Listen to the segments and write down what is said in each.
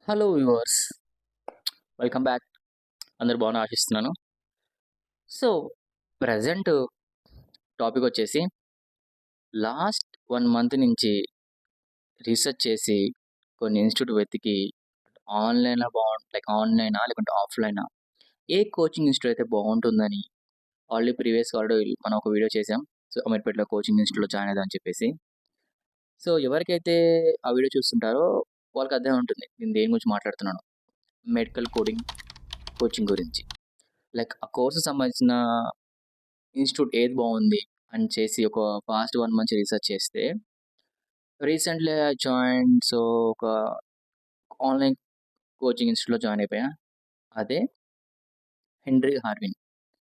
Hello viewers, welcome back. అందరు బాగున్నా ఆశిస్తున్నాను. సో ప్రజెంట్ టాపిక్ వచ్చేసి లాస్ట్ 1 మంత్ నుంచి రీసెర్చ్ చేసి కొన్ని ఇన్స్టిట్యూట్ వెతికి ఆన్లైన్లో లైక్ ఆన్లైనా లేకుంటే ఆఫ్లైనా ఏ కోచింగ్ ఇన్స్టిట్యూట్ అయితే బాగుంటుందని ఆల్రెడీ మనం ఒక వీడియో చేసాం. సో అమీర్పేటలో కోచింగ్ ఇన్స్టిట్యూట్లో జాయిన్ అవుదామని చెప్పేసి. సో ఎవరికైతే ఆ వీడియో చూస్తుంటారో వాళ్ళకి అర్థం ఉంటుంది నేను దేని గురించి మాట్లాడుతున్నాను. మెడికల్ కోడింగ్ కోచింగ్ గురించి. లైక్ ఆ కోర్సు సంబంధించిన ఇన్స్టిట్యూట్ ఏది బాగుంది అని చేసి ఒక పాస్ట్ 1 మంత్ రీసెర్చ్ చేస్తే రీసెంట్లీ ఐ జాయిన్. సో ఒక ఆన్లైన్ కోచింగ్ ఇన్స్టిట్యూట్లో జాయిన్ అయిపోయా. అదే హెన్రీ హార్విన్.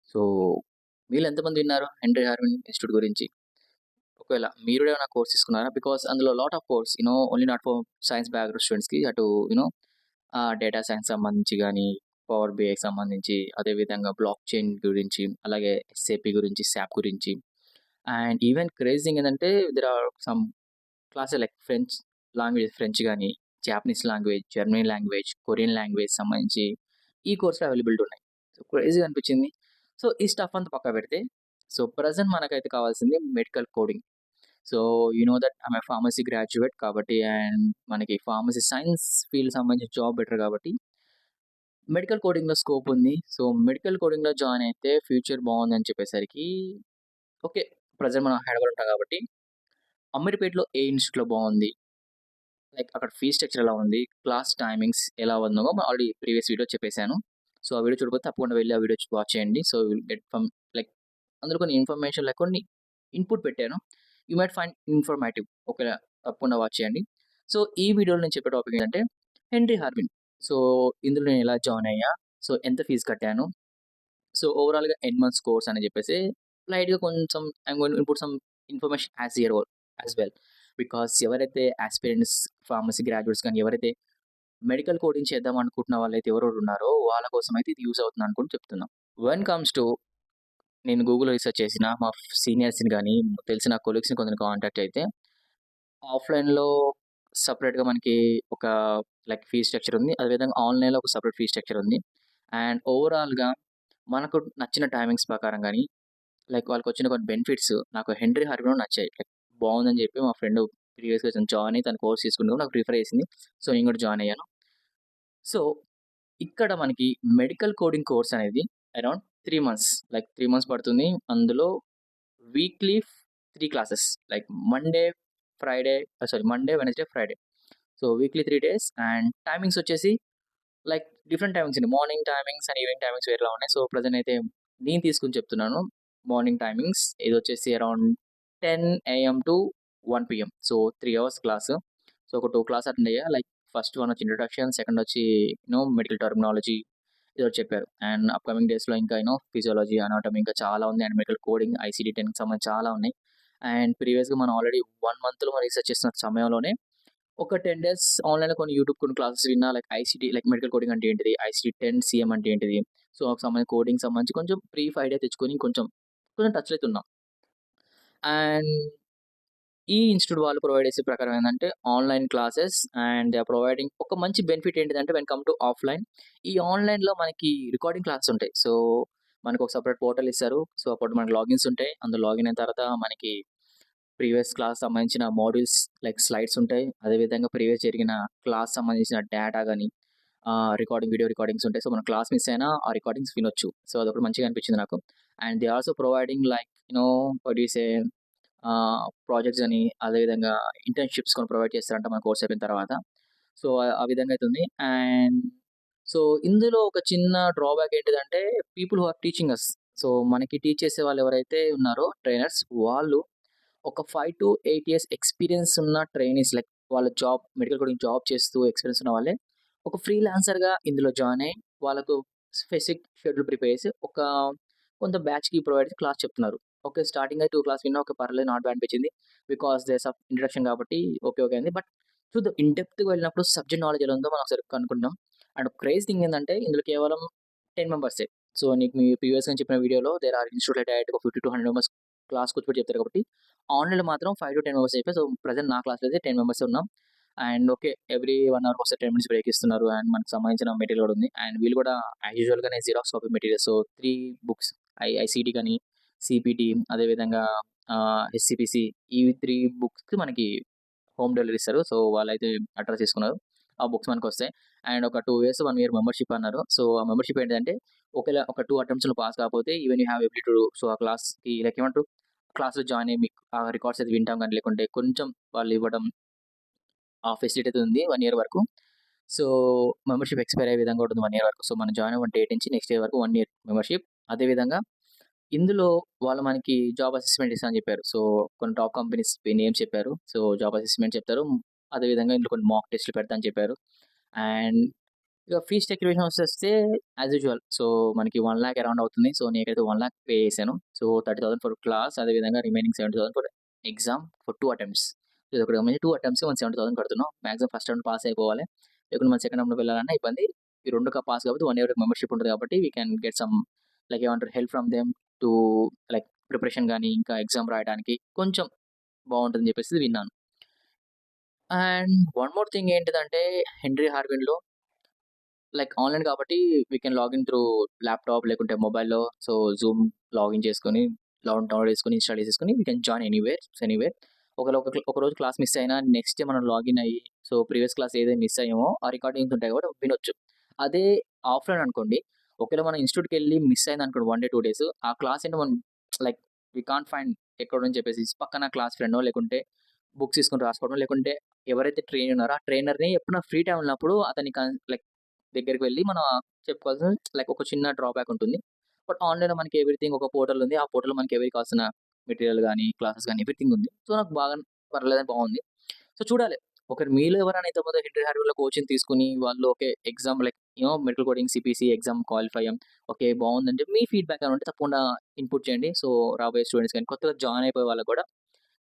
సో మీరు ఎంతమంది విన్నారు హెన్రీ హార్విన్ ఇన్స్టిట్యూట్ గురించి? ఒకవేళ మీరు ఏమైనా కోర్స్ తీసుకున్నారా? బికాస్ అందులో lot of course only not for science background స్టూడెంట్స్కి, అటు డేటా సైన్స్ సంబంధించి కానీ, పవర్ బిఐకి సంబంధించి, అదేవిధంగా బ్లాక్ చైన్ గురించి, అలాగే ఎస్ఏపి గురించి, శాప్ గురించి. అండ్ ఈవెన్ క్రేజింగ్ ఏంటంటే there are some classes like French కానీ, Japanese language, Germany language, Korean language సంబంధించి ఈ కోర్సులు అవైలబిలిటీ ఉన్నాయి. సో క్రేజీగా అనిపించింది. సో ఈ స్టఫ్ అంతా పక్క పెడితే, సో ప్రజెంట్ మనకైతే కావాల్సింది medical coding. So that I'm a pharmacy graduate కాబట్టి, అండ్ మనకి ఫార్మసీ సైన్స్ ఫీల్డ్ సంబంధించిన జాబ్ బెటర్ కాబట్టి మెడికల్ కోడింగ్‌లో స్కోప్ ఉంది. సో మెడికల్ కోడింగ్‌లో జాయిన్ అయితే ఫ్యూచర్ బాగుందని చెప్పేసరికి ఓకే. ప్రెజెంట్ మనం హైదరాబాద్‌లో ఉంటాం కాబట్టి అమీర్పేటలో ఏ ఇన్‌స్టిట్యూట్‌లో బాగుంది? లైక్ అక్కడ ఫీస్ స్ట్రక్చర్ ఎలా ఉంది? క్లాస్ టైమింగ్స్ ఎలా ఉందో ఆల్రెడీ ప్రీవియస్ వీడియో చెప్పేసాను. సో ఆ వీడియో చూడకపోతే తప్పకుండా వెళ్లి ఆ వీడియో వాచ్ చేయండి. So you will get from like అందులో కొన్ని ఇన్ఫర్మేషన్ లైక్ కొన్ని ఇన్‌పుట్ పెట్టాను. You might find informative. Okay. తప్పకుండా వాచ్ చేయండి. సో ఈ వీడియోలో నేను చెప్పే టాపిక్ ఏంటంటే హెన్రీ హార్విన్. సో ఇందులో నేను ఎలా జాయిన్ అయ్యా? సో ఎంత ఫీస్ కట్టాను? సో ఓవరాల్‌గా ఎన్ని మంత్స్ కోర్స్ అని చెప్పేసి లైట్‌గా కొంచెం I'm going to input some information as well. Because ఎవరైతే యాస్పిరెంట్స్, ఫార్మసీ గ్రాడ్యుయేట్స్ కానీ ఎవరైతే మెడికల్ కోడింగ్ చేద్దాం అనుకుంటున్న వాళ్ళైతే ఎవరెవరు ఉన్నారో వాళ్ళ కోసం అయితే ఇది యూజ్ అవుతుంది అనుకుంటూ చెప్తున్నాం. వెన్ కమ్స్ టు నేను గూగుల్‌లో రీసెర్చ్ చేసిన మా సీనియర్స్‌ని గాని, తెలిసిన కొలీగ్స్‌ని కొందరిని కాంటాక్ట్ అయితే ఆఫ్‌లైన్‌లో సెపరేట్‌గా మనకి ఒక లైక్ ఫీ స్ట్రక్చర్ ఉంది. అదేవిధంగా ఆన్‌లైన్‌లో ఒక సెపరేట్ ఫీ స్ట్రక్చర్ ఉంది. అండ్ ఓవరాల్‌గా మనకు నచ్చిన టైమింగ్స్ ప్రకారం గాని, లైక్ వాళ్ళకొచ్చిన కొన్ని బెనిఫిట్స్ నాకు హెన్రీ హార్విన్‌లో నచ్చాయి. లైక్ బావుందని చెప్పి మా ఫ్రెండ్ ప్రీవియస్‌గా తను జాయిన్ అయ్యి తను కోర్స్ తీసుకుంటూ నాకు రిఫర్ చేసింది. సో నేను కూడా జాయిన్ అయ్యాను. సో ఇక్కడ మనకి మెడికల్ కోడింగ్ కోర్స్ అనేది అరౌండ్ 3 మంత్స్. లైక్ 3 మంత్స్ పడుతుంది. అందులో weekly 3 classes like Monday, Wednesday, Friday. So weekly 3 days and timings వచ్చేసి లైక్ డిఫరెంట్ టైమింగ్స్ అండి. Morning timings and evening timings వేరేలా ఉన్నాయి. సో ప్రెజెంట్ అయితే నేను తీసుకొని చెప్తున్నాను. మార్నింగ్ టైమింగ్స్ ఇదొచ్చేసి around 10 AM to 1 PM. So 3 hours class. So ఒక 2 క్లాస్ అటెండ్ అయ్యా. లైక్ ఫస్ట్ వన్ వచ్చి ఇంట్రొడక్షన్, సెకండ్ వచ్చి మెడికల్ టెర్మినాలజీ ఇదొకటి చెప్పారు. అండ్ అప్‌కమింగ్ డేస్‌లో ఇంకా ఫిజియాలజీ, అనాటమీ ఇంకా చాలా ఉంది. అండ్ మెడికల్ కోడింగ్, ఐసీడీ-10కి సంబంధించి చాలా ఉన్నాయి. అండ్ ప్రీవియస్‌గా మనం ఆల్రెడీ 1 మంత్‌లో మనం రీసెర్చ్ చేస్తున్న సమయంలోనే ఒక 10 డేస్ ఆన్‌లైన్‌లో కొన్ని క్లాసెస్ విన్నా. Like ICT like medical coding అంటే ఏంటిది? ఐసీటీ-10 సీఎం అంటే ఏంటిది? సో కోడింగ్ సంబంధించి కొంచెం బ్రీఫ్ ఐడియా తెచ్చుకొని కొంచెం టచ్‌లో అయితే ఉన్నాం. అండ్ ఈ ఇన్‌స్టిట్యూట్ వాళ్ళు ప్రొవైడ్ చేసే ప్రకారం ఏందంటే online classes and they are providing ఒక మంచి బెనిఫిట్ ఏంటిదంటే వెన్ కమ్ టు ఆఫ్‌లైన్. ఈ ఆన్‌లైన్‌లో మనకి రికార్డింగ్ క్లాసెస్ ఉంటాయి. సో మనకు ఒక సెపరేట్ పోర్టల్ ఇస్తారు. సో అప్పుడు మనకు లాగిన్స్ ఉంటాయి. అందులో లాగిన్ అయిన తర్వాత మనకి ప్రీవియస్ క్లాస్ సంబంధించిన మోడ్యూల్స్ లైక్ స్లైడ్స్ ఉంటాయి. అదేవిధంగా ప్రీవియస్ జరిగిన క్లాస్ సంబంధించిన డేటా గాని, వీడియో రికార్డింగ్స్ ఉంటాయి. సో మనం క్లాస్ మిస్ అయినా ఆ రికార్డింగ్స్ వినొచ్చు. సో అదొకటి మంచిగా అనిపించింది నాకు. And they also providing like what you say projects అని, అదేవిధంగా ఇంటర్న్‌షిప్స్ కొన్ని ప్రొవైడ్ చేస్తారంట మన కోర్స్ అయిపోయిన తర్వాత. సో ఆ విధంగా అయితే ఉంది. అండ్ సో ఇందులో ఒక చిన్న డ్రాబ్యాక్ ఏంటిదంటే people who are teaching us. So మనకి టీచ్ చేసే వాళ్ళు ఎవరైతే ఉన్నారో ట్రైనర్స్ వాళ్ళు ఒక 5-8 ఇయర్స్ ఎక్స్‌పీరియన్స్ ఉన్న ట్రైనీస్ లైక్ వాళ్ళ మెడికల్ కోడింగ్ జాబ్ చేస్తూ ఎక్స్‌పీరియన్స్ ఉన్న వాళ్ళే ఒక ఫ్రీలాన్సర్‌గా ఇందులో జాయిన్ అయ్యి వాళ్ళకు స్పెసిఫిక్ షెడ్యూల్ ప్రిపేర్ చేసి కొంత బ్యాచ్‌కి ప్రొవైడ్ చేసి క్లాస్ చెప్తున్నారు. ఓకే. స్టార్టింగ్ 2 క్లాస్ విన్నా ఓకే. పర్లేదు నాట్ బ్యాడ్ అనిపించింది. బికాస్ దేర్ ఆఫ్ ఇంట్రడక్షన్ కాబట్టి ఓకే అయింది. బట్ చూద్దాం ఇన్ డెప్త్‌గా వెళ్ళినప్పుడు సబ్జెక్ట్ నాలెడ్జ్ ఎలా ఉందో మనం ఒకసారి కనుక్కుందాం. అండ్ క్రేజ్ థింగ్ ఏందంటే ఇందులో కేవలం 10 మెంబర్సే. సో నీకు మీ ప్రీవియస్‌గా చెప్పిన వీడియోలో దేర్ ఆర్ ఇన్‌స్టిట్యూట్ డైరెక్ట్‌గా 50-100 మెంబర్స్ క్లాస్ కూర్చోబెట్టి చెప్తారు కాబట్టి ఆన్‌లైన్‌లో మాత్రం 5-10 మెంబర్స్ అయిపోయి. సో ప్రెజెంట్ నా క్లాస్‌లో అయితే 10 మెంబర్సే ఉన్నాం. And okay. ఎవ్రీ 1 అవర్‌కి ఒకసారి 10 మినిట్స్ బ్రేక్ ఇస్తున్నారు. అండ్ మనకు సంబంధించిన మెటీరియల్ కూడా ఉంది. అండ్ వీళ్ళు కూడా యాజ్ యూజువల్‌గానే Xerox copy materials. So 3 books ICT గాని, సీపీటీ అదేవిధంగా ఎస్సీపీసీ ఈ 3 బుక్స్‌కి మనకి హోమ్ డెలివరీ ఇస్తారు. సో వాళ్ళైతే అడ్రెస్ తీసుకున్నారు. ఆ బుక్స్ మనకొస్తాయి. అండ్ ఒక 2 ఇయర్స్, 1 ఇయర్ మెంబర్‌షిప్ అన్నారు. సో ఆ మెంబర్‌షిప్ ఏంటిదంటే ఒకవేళ ఒక 2 అటెంప్ట్స్‌లో పాస్ కాకపోతే even you have ability to do so ఆ క్లాస్‌కి లైక్ ఏమంటారు క్లాస్‌లో జాయిన్ అయ్యి మీకు ఆ రికార్డ్స్ అయితే వింటాం గాని, లేకుంటే కొంచెం వాళ్ళు ఇవ్వడం ఆ ఫెసిలిటీ అయితే ఉంది 1 ఇయర్ వరకు. సో, మెంబర్‌షిప్ ఎక్స్‌పైర్ అయ్యే విధంగా ఉంటుంది 1 ఇయర్ వరకు. సో, మనం జాయిన్ అవ్వన డేట్ నుంచి నెక్స్ట్ ఇయర్ వరకు 1 ఇయర్ మెంబర్‌షిప్. అదే విధంగా ఇందులో వాళ్ళు మనకి జాబ్ అసెస్‌మెంట్ ఇస్తా అని చెప్పారు. సో, కొన్ని టాప్ కంపెనీస్ నేమ్స్ చెప్పారు. సో, జాబ్ అసెస్‌మెంట్ చెప్తారు. అదే విధంగా ఇందులో కొన్ని మాక్ టెస్ట్‌లు పెడతా అని చెప్పారు. అండ్ ఇక ఫీ స్ట్రక్చర్ విషయానికొస్తే యాస్ యూజువల్. సో, మనకి 1,00,000 అరౌండ్ అవుతుంది. సో, నేనైతే 1,00,000 పే చేశాను. సో, 30,000 ఫర్ క్లాస్ అదే విధంగా remaining 70,000 for exam for 2 attempts. ఇదొకటి గమనించి 2 అటెంప్ట్స్‌కి మనం 70,000 కడుతున్నాం. మాక్సిమం ఫస్ట్ రౌండ్ పాస్ అయిపోవాలి. లేకుంటే మనం సెకండ్ రౌండ్‌లో వెళ్ళాలన్నా ఇబ్బంది. ఈ 2 పాస్ కాకపోతే 1 ఇయర్ మెంబర్‌షిప్ ఉంటది కాబట్టి we can get some like ఏమంటారు help from them to like preparation గాని, ఇంకా ఎగ్జామ్ రాయడానికి కొంచెం బావుంటదని చెప్పేసి విన్నాను. అండ్ వన్ మోర్ థింగ్ ఏంటిదంటే హెన్రీ హార్విన్‌లో లైక్ ఆన్‌లైన్ కాబట్టి we can login through laptop లేకుంటే మొబైల్‌లో. సో, జూమ్ లాగిన్ చేసుకొని, డౌన్‌లోడ్ చేసుకొని, ఇన్‌స్టాల్ చేసేసుకొని వి కెన్ జాయిన్ ఎనీవేర్. ఒకవేళ ఒకరోజు క్లాస్ మిస్ అయినా నెక్స్ట్ డే మనం లాగిన్ అయ్యి, సో, ప్రీవియస్ క్లాస్ ఏదైతే మిస్ అయ్యామో ఆ రికార్డింగ్స్ ఉంటాయి కాబట్టి వినొచ్చు. అదే ఆఫ్‌లైన్ అనుకోండి, ఒకవేళ మనం ఇన్‌స్టిట్యూట్‌కెళ్ళి మిస్ అయిందనుకోండి 1 డే, 2 డేస్ ఆ క్లాస్ ఏంటో మనం లైక్ వి కాంట్ ఫైండ్ ఎక్కడుందని చెప్పేసి పక్కన క్లాస్ ఫ్రెండో లేకుంటే బుక్స్ తీసుకొని రాసుకోవడం, లేకుంటే ఎవరైతే ట్రైనర్ ఉన్నారో ఆ ట్రైనర్‌ని ఎప్పుడైనా ఫ్రీ టైమ్ ఉన్నప్పుడు అతన్ని లైక్ దగ్గరికి వెళ్లి మనం చెప్పుకోవాల్సిన లైక్ ఒక చిన్న డ్రాబ్యాక్ ఉంటుంది. బట్ ఆన్‌లైన్‌లో మనకి ఎవ్రీథింగ్ ఒక పోర్టల్ ఉంది. ఆ పోర్టల్‌లో మనకి ఎవరికి కావాల్సిన మెటీరియల్ గాని, క్లాసెస్ గాని ఎవ్రీథింగ్ ఉంది. సో, నాకు బాగా పర్లేదని బాగుంది. సో, చూడాలి. ఒకవేళ మీలో ఎవరైనా ఇంతకుముందు హింటరీ హార్వర్‌లో కోచింగ్ తీసుకొని వాళ్ళు okay. Exam like medical coding, CPC exam qualify అయ్యాం. ఓకే. బావుందంటే మీ ఫీడ్‌బ్యాక్ ఏమైనా ఉంటే తప్పకుండా ఇన్‌పుట్ చేయండి. సో, రాబోయే స్టూడెంట్స్ గాని, కొత్తగా జాయిన్ అయిపోయే వాళ్ళకి కూడా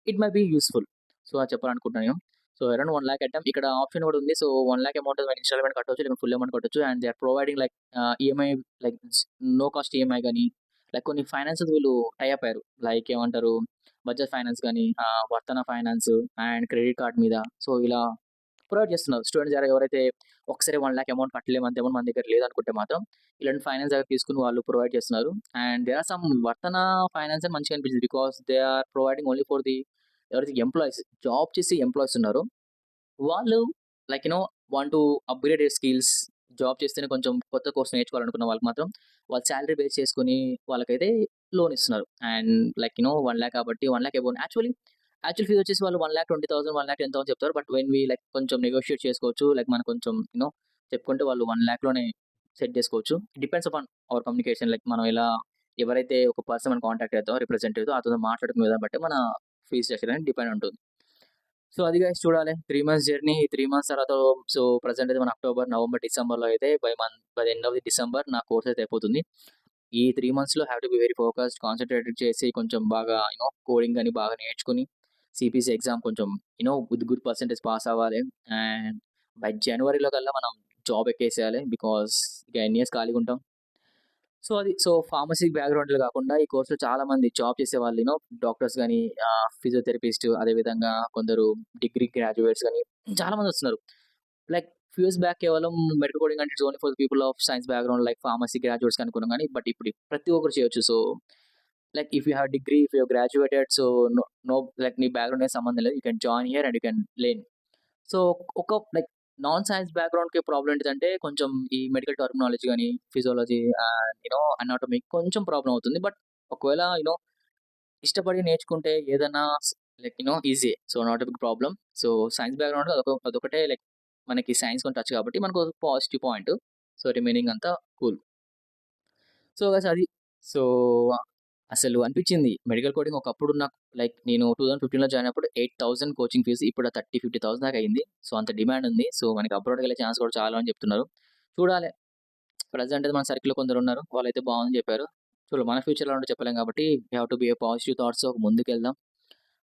it may be useful. So, అది చెప్పాలనుకుంటున్నాను నేను. సో, అరౌండ్ 1,00,000 కట్టాం. ఇక్కడ ఆప్షన్ కూడా ఉంది. సో, 1,00,000 అమౌంట్ మనం ఇన్‌స్టాల్‌మెంట్ కట్టొచ్చు. లేకపోతే ఫుల్ అమౌంట్ కట్టొచ్చు. And they are providing like EMI like no cost EMI గాని, లైక్ కొన్ని ఫైనాన్సెస్ వీళ్ళు టై అప్ అయ్యారు. లైక్ ఏమంటారు బజాజ్ ఫైనాన్స్ గాని, Varthana finance and credit card మీద. సో, ఇలా ప్రొవైడ్ చేస్తున్నారు. స్టూడెంట్స్ ఎవరైతే ఒకసారి 1,00,000 అమౌంట్ కట్టలేము అంత అమౌంట్ మన దగ్గర లేదనుకుంటే మాత్రం ఇలాంటి ఫైనాన్స్ దగ్గర తీసుకొని వాళ్ళు ప్రొవైడ్ చేస్తున్నారు. అండ్ దేర్ ఆర్ సమ్ వర్తన ఫైనాన్స్ అని మంచిగా అనిపించింది. Because they are providing only for the ఎవరైతే ఎంప్లాయీస్ జాబ్ చేసే ఎంప్లాయీస్ ఉన్నారో వాళ్ళు like want to upgrade their skills job చేస్తేనే కొంచెం కొత్త కోర్స్ నేర్చుకోవాలనుకున్న వాళ్ళకి మాత్రం వాళ్ళు సాలరీ బేస్ చేసుకొని వాళ్ళకైతే లోన్ ఇస్తున్నారు. అండ్ లైక్ 1,00,000 కాబట్టి 1,00,000 అబోవ్ యాక్చువల్ ఫీస్ వచ్చేసి వాళ్ళు 1,20,000 1,10,000 చెప్తారు. బట్ వెన్ వి లైక్ కొంచెం నెగోషియేట్ చేసుకోవచ్చు. లైక్ మనకు కొంచెం చెప్పుకుంటే వాళ్ళు 1,00,000 సెట్ చేసుకోవచ్చు. Depends upon our communication like మనం ఎలా ఎవరైతే ఒక పర్సన్ మనం కాంటాక్ట్ అవుతామో రిప్రజెంటేటివ్‌తో అతనితో మాట్లాడుకునే విధానం బట్టి మన ఫీస్ స్ట్రక్చర్ అనేది డిపెండ్ ఉంటుంది. సో, అది గైస్ చూడాలి. 3 మంత్స్ జర్నీ. ఈ 3 మంత్స్ తర్వాత సో, ప్రెజెంట్ అయితే మన అక్టోబర్, నవంబర్, డిసెంబర్‌లో అయితే by the end of the December నా కోర్స్ అయితే అయిపోతుంది. ఈ 3 మంత్స్‌లో have to be very focused, concentrated చేసి కొంచెం బాగా కోడింగ్ అని బాగా నేర్చుకొని సీపీసీ ఎగ్జామ్ కొంచెం విత్ గుడ్ పర్సెంటేజ్ పాస్ అవ్వాలి. అండ్ బై జనవరిలో కల్లా మనం జాబ్ ఎక్కేసేయాలి. బికాజ్ ఇక ఎన్ని ఇయర్స్ ఖాళీగా ఉంటాం. సో, ఫార్మసీ బ్యాక్‌గ్రౌండ్‌లో గాకుండా ఈ కోర్స్‌లో చాలా మంది జాబ్ చేసేవాళ్ళు డాక్టర్స్ గాని, ఫిజియోథెరపిస్ట్ అదే విధంగా కొందరు డిగ్రీ గ్రాడ్యుయేట్స్ గాని చాలా మందొస్తున్నారు. లైక్ ఫ్యూ ఇయర్స్ బ్యాక్ కేవలం మెడికల్ కోడింగ్ అంటే it's only for the people of science background like pharmacy graduates అనుకున్నాం గానీ, బట్ ఇప్పుడు ప్రతి ఒక్కరు చేయొచ్చు. So, like if you have degree, if you graduated so, no no like నీ background ఏం సంబంధం లేదు. You can join here and you can learn. So, ఒక లైక్ నాన్ సైన్స్ బ్యాక్‌గ్రౌండ్‌కి ప్రాబ్లమ్ ఏంటిదంటే, కొంచెం ఈ మెడికల్ టెర్మినాలజీ గాని, ఫిజియాలజీ అనాటమీ కొంచెం ప్రాబ్లమ్ అవుతుంది. బట్ ఒకవేళ ఇష్టపడి నేర్చుకుంటే ఏదన్నా లైక్ ఈజీయే. So, not a big problem. So, science background అదొకటే లైక్ మనకి సైన్స్ కొంచెం టచ్ కాబట్టి మనకు పాజిటివ్ పాయింట్. సో, రిమైనింగ్ అంతా కూల్. సో, గైస్ అది. సో, అసలు అనిపిచ్చింది. మెడికల్ కోడింగ్ ఒకప్పుడు నాకు లైక్ నేను 2015లో జాయిన్ అయినప్పుడు 8,000 కోచింగ్ ఫీస్ ఇప్పుడు 30,000, 50,000 దాకా అయింది. సో, అంత డిమాండ్ ఉంది. సో, మనకి అబ్రాడ్‌కెళ్ళే ఛాన్స్ కూడా చాలా అని చెప్తున్నారు. చూడాలి. ప్రెజెంట్ అయితే మన సర్కిల్‌లో కొందరున్నారు. వాళ్ళైతే బాగుందని చెప్పారు. చూడాలి మన ఫ్యూచర్ ఎలా ఉంటదో చెప్పలేం కాబట్టి we have to be a positive థాట్స్‌తో ముందుకెళ్దాం.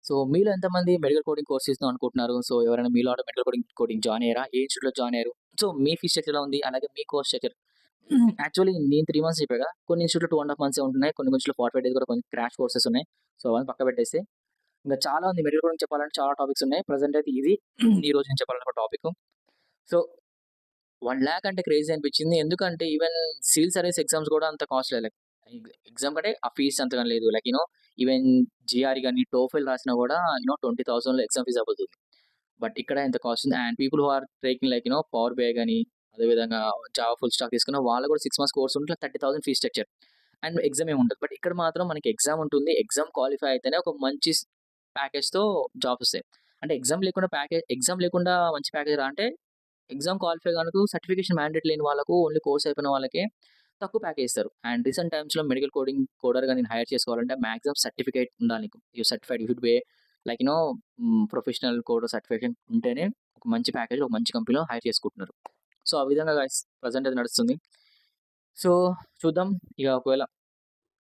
సో, మీలో ఎంతమంది మెడికల్ కోడింగ్ కోర్స్ చేద్దాం అనుకుంటున్నారు? సో, ఎవరైనా మీలో మెడికల్ కోడింగ్ జాయిన్ అయ్యారా? ఏ ఇన్‌స్టిట్యూట్‌లో జాయిన్ అయ్యారు? సో, మీ ఫీస్ స్ట్రక్చర్ ఎలా ఉంది? అలాగే మీ కోర్స్ స్ట్రక్చర్ యాక్చువల్లీ నేను 3 మంత్స్ చెప్పా కదా! కొన్ని ఇన్‌స్టిట్యూట్‌లో 2 ½ మంత్సే ఉంటున్నాయి. కొన్ని ఇన్‌స్టిట్యూట్‌లో 45 డేస్ కూడా కొన్ని క్రాష్ కోర్సెస్ ఉన్నాయి. సో, అవన్నీ పక్కన పెట్టేస్తే ఇంకా చాలా ఉంది మెడికల్ గురించి చెప్పాలంటే చాలా టాపిక్స్ ఉన్నాయి. ప్రెజెంట్ అయితే ఇది ఈరోజు నేను చెప్పాలనుకున్న టాపిక్. సో 1,00,000 అంటే క్రేజీ అనిపించింది. ఎందుకంటే ఈవెన్ సివిల్ సర్వీస్ ఎగ్జామ్స్ కూడా అంత కాస్ట్‌లీ లైక్ ఎగ్జామ్ కంటే ఆ ఫీస్ అంతగా లేదు. లైక్ ఈవెన్ జీఆర్ఈ గాని, టోఫెల్ రాసినా కూడా 20,000లో ఎగ్జామ్ ఫీస్ అయిపోతుంది. బట్ ఇక్కడ ఎంత కాస్ట్ ఉంది. And people who are taking like power BI గాని, అదేవిధంగా జావా ఫుల్ స్టాక్ తీసుకున్న వాళ్ళు కూడా 6 మంత్స్ కోర్స్ ఉంటే 30,000 ఫీ స్ట్రక్చర్. అండ్ ఎగ్జామ్ ఏమి ఉండదు. బట్ ఇక్కడ మాత్రం మనకి ఎగ్జామ్ ఉంటుంది. ఎగ్జామ్ క్వాలిఫై అయితేనే ఒక మంచి ప్యాకేజ్‌తో జాబ్స్ వస్తాయి. అంటే ఎగ్జామ్ లేకుండా మంచి ప్యాకేజ్ అంటే ఎగ్జామ్ క్వాలిఫై గానకు సర్టిఫికేషన్ మ్యాండేట్ లేని వాళ్ళకు, ఓన్లీ కోర్స్ అయిపోయిన వాళ్ళకే తక్కువ ప్యాకేజ్ ఇస్తారు. అండ్ రీసెంట్ టైమ్స్‌లో మెడికల్ కోడర్‌గా నేను హైర్ చేసుకోవాలంటే మాక్సిమం సర్టిఫికేట్ ఉండాలి నీకు. Certified you should be like professional కోడర్ certification ఉంటేనే ఒక మంచి ప్యాకేజ్ ఒక మంచి కంపెనీలో హైర్ చేసుకుంటున్నారు. సో, ఆ విధంగా గైస్ ప్రెజెంట్ అయితే నడుస్తుంది. సో, చూద్దాం ఇక ఒకవేళ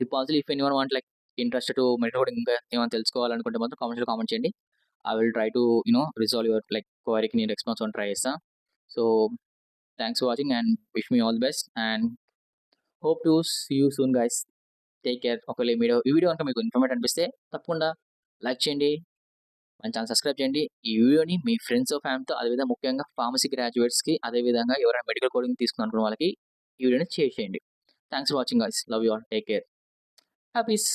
if anyone want like interested to medical coding ఇంకా ఏమైనా తెలుసుకోవాలనుకుంటే మాత్రం కామెంట్స్‌లో కామెంట్ చేయండి. I will try to resolve your like క్వెరీకి నేను రెస్పాన్స్ ఇవ్వడానికి ట్రై చేస్తా. So, thanks for watching and wish me all the best and hope to see you soon guys. Take care. ఒకవేళ ఈ వీడియో గనుక మీకు ఇన్ఫర్మేటివ్ అనిపిస్తే తప్పకుండా లైక్ చేయండి. మన ఛానెల్ సబ్స్క్రైబ్ చేయండి. ఈ వీడియోని మీ ఫ్రెండ్స్, ఫ్యామిలీతో అదేవిధంగా ముఖ్యంగా ఫార్మసీ గ్రాడ్యుయేట్స్‌కి అదేవిధంగా ఎవరైనా మెడికల్ కోడింగ్ తీసుకుందాం అనుకున్న వాళ్ళకి ఈ వీడియోని షేర్ చేయండి. Thanks for watching guys. Love you all. Take care. Happies.